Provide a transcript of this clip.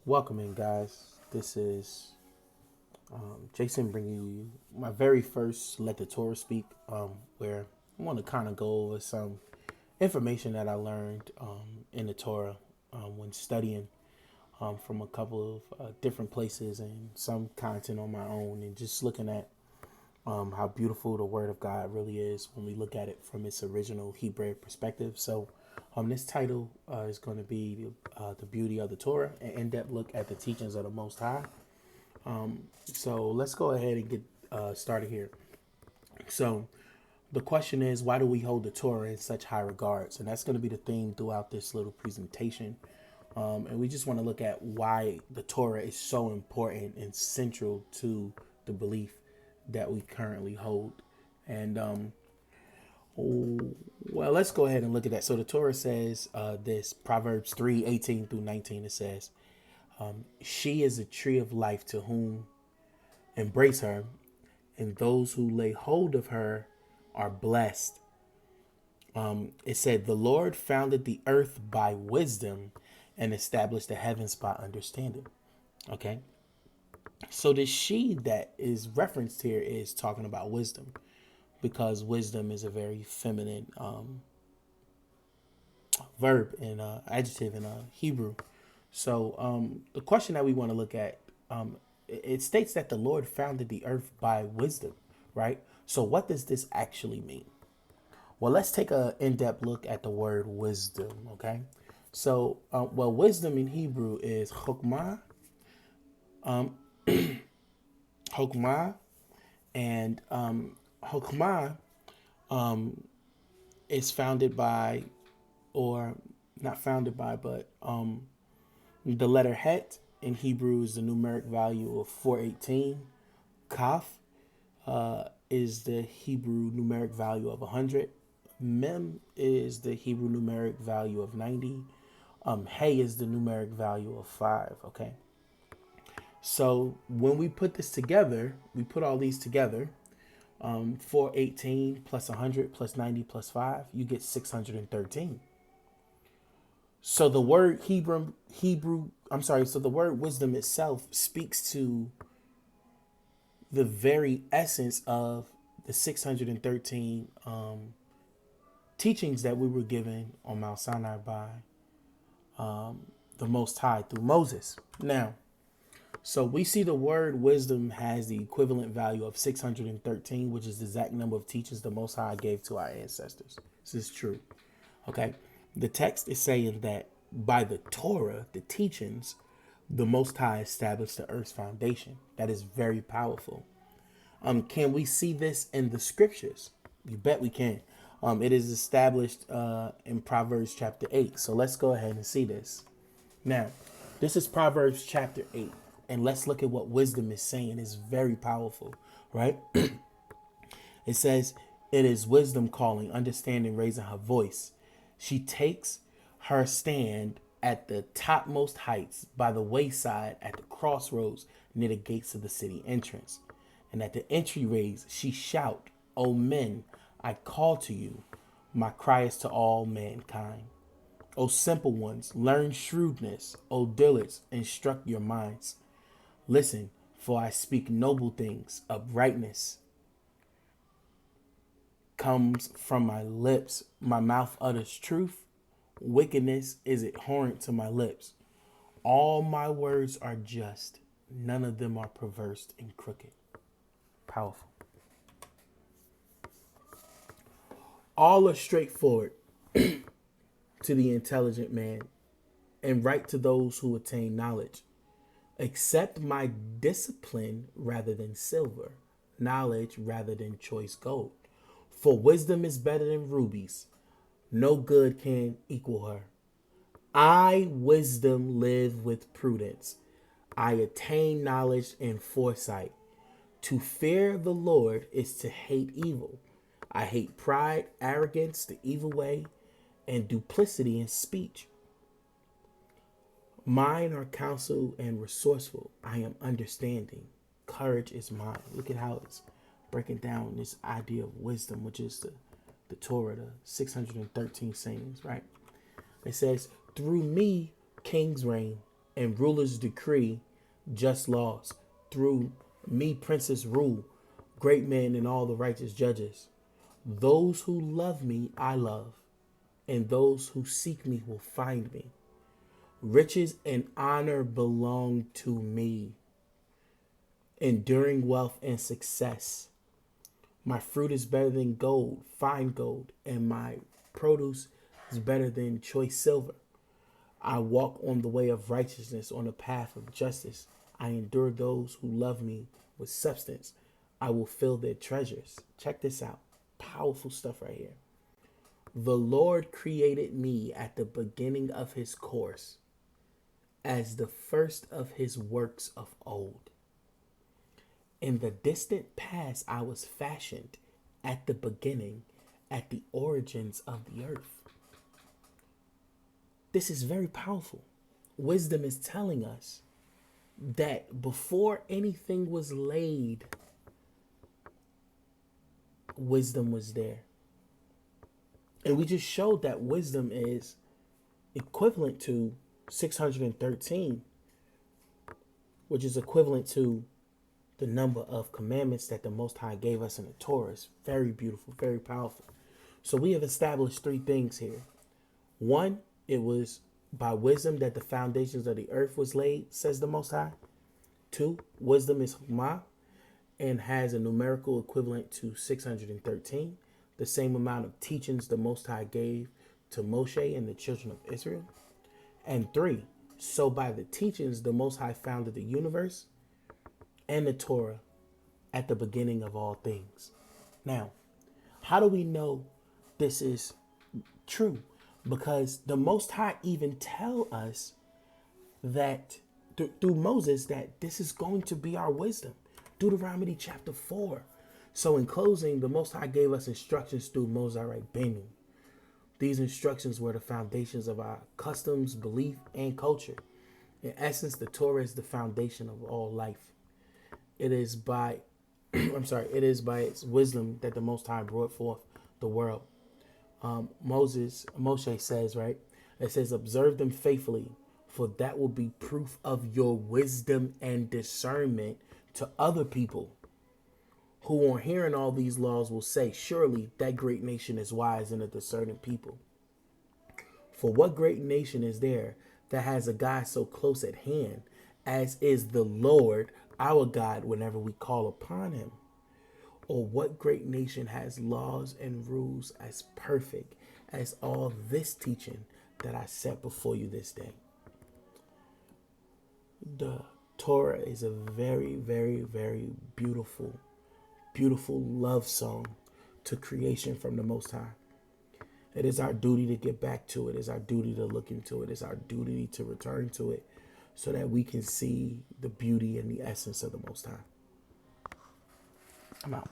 Welcome in, guys. This is Jason bringing you my very first Let the Torah Speak, where I want to kind of go over some information that I learned in the Torah when studying from a couple of different places and some content on my own, and just looking at how beautiful the Word of God really is when we look at it from its original Hebrew perspective. So, this title is going to be The Beauty of the Torah, an in-depth look at the teachings of the Most High. So let's go ahead and get started here. So the question is, why do we hold the Torah in such high regards? And that's going to be the theme throughout this little presentation. And we just want to look at why the Torah is so important and central to the belief that we currently hold. And well, let's go ahead and look at that. So the Torah says this, Proverbs 3:18 through 19, it says, she is a tree of life to whom embrace her, and those who lay hold of her are blessed. It said, the Lord founded the earth by wisdom and established the heavens by understanding. Okay. So the she that is referenced here is talking about wisdom, because wisdom is a very feminine verb and adjective in Hebrew. So the question that we want to look at, it states that the Lord founded the earth by wisdom, right? So what does this actually mean? Well, let's take a in-depth look at the word wisdom, okay? So, wisdom in Hebrew is chokmah, chokmah, and chokmah is founded by, or not founded by, but the letter het in Hebrew is the numeric value of 418. Kaf is the Hebrew numeric value of 100. Mem is the Hebrew numeric value of 90. Hey is the numeric value of 5. Okay. So when we put this together, we put all these together. 418 plus 100 plus 90 plus 5, you get 613. So the word so the word wisdom itself speaks to the very essence of the 613 teachings that we were given on Mount Sinai by the Most High through Moses. Now, so we see the word wisdom has the equivalent value of 613, which is the exact number of teachings the Most High gave to our ancestors. This is true. Okay. The text is saying that by the Torah, the teachings, the Most High established the earth's foundation. That is very powerful. Can we see this in the scriptures? You bet we can. It is established in Proverbs chapter 8. So let's go ahead and see this. Now, this is Proverbs chapter 8. And let's look at what wisdom is saying. It's very powerful, right? It says, it is wisdom calling, understanding, raising her voice. She takes her stand at the topmost heights, by the wayside, at the crossroads, near the gates of the city entrance. And at the entryways she shout, O men, I call to you. My cry is to all mankind. O simple ones, learn shrewdness. O diligents, instruct your minds. Listen, for I speak noble things. Uprightness comes from my lips. My mouth utters truth. Wickedness is abhorrent to my lips. All my words are just. None of them are perverse and crooked. Powerful. All are straightforward to the intelligent man, and right to those who attain knowledge. Accept my discipline rather than silver, knowledge rather than choice gold. For wisdom is better than rubies. No good can equal her. I, wisdom, live with prudence. I attain knowledge and foresight. To fear the Lord is to hate evil. I hate pride, arrogance, the evil way, and duplicity in speech. Mine are counsel and resourceful. I am understanding. Courage is mine. Look at how it's breaking down this idea of wisdom, which is the Torah, the 613 sayings, right? It says, through me, kings reign. and rulers decree just laws. Through me, princes rule, great men and all the righteous judges. Those who love me, I love, and those who seek me will find me. Riches and honor belong to me, enduring wealth and success. My fruit is better than gold, fine gold, and my produce is better than choice silver. I walk on the way of righteousness, on the path of justice. I endure those who love me with substance. I will fill their treasures. Check this out. Powerful stuff right here. The Lord created me at the beginning of his course, as the first of his works of old. In the distant past, I was fashioned at the beginning, at the origins of the earth. This is very powerful. Wisdom is telling us that before anything was laid, wisdom was there. And we just showed that wisdom is equivalent to 613, which is equivalent to the number of commandments that the Most High gave us in the Torah. Is very beautiful, very powerful. So we have established three things here. One, it was by wisdom that the foundations of the earth was laid, says the Most High. Two, wisdom is Hukmah and has a numerical equivalent to 613, the same amount of teachings the Most High gave to Moshe and the children of Israel. And three, so by the teachings the Most High founded the universe and the Torah at the beginning of all things. Now, how do we know this is true? Because the Most High even tell us that through Moses that this is going to be our wisdom. Deuteronomy chapter 4. So in closing, the Most High gave us instructions through Moses Rabbeinu. These instructions were the foundations of our customs, belief, and culture. In essence, the Torah is the foundation of all life. It is by its wisdom that the Most High brought forth the world. Moshe says, right? It says, observe them faithfully, for that will be proof of your wisdom and discernment to other people who, on hearing all these laws, will say, surely that great nation is wise and a discerning people. For what great nation is there that has a God so close at hand as is the Lord, our God, whenever we call upon him? Or what great nation has laws and rules as perfect as all this teaching that I set before you this day? The Torah is a very, very, very beautiful, beautiful love song to creation from the Most High. It is our duty to get back to it. It is our duty to look into it. It is our duty to return to it so that we can see the beauty and the essence of the Most High. I'm out.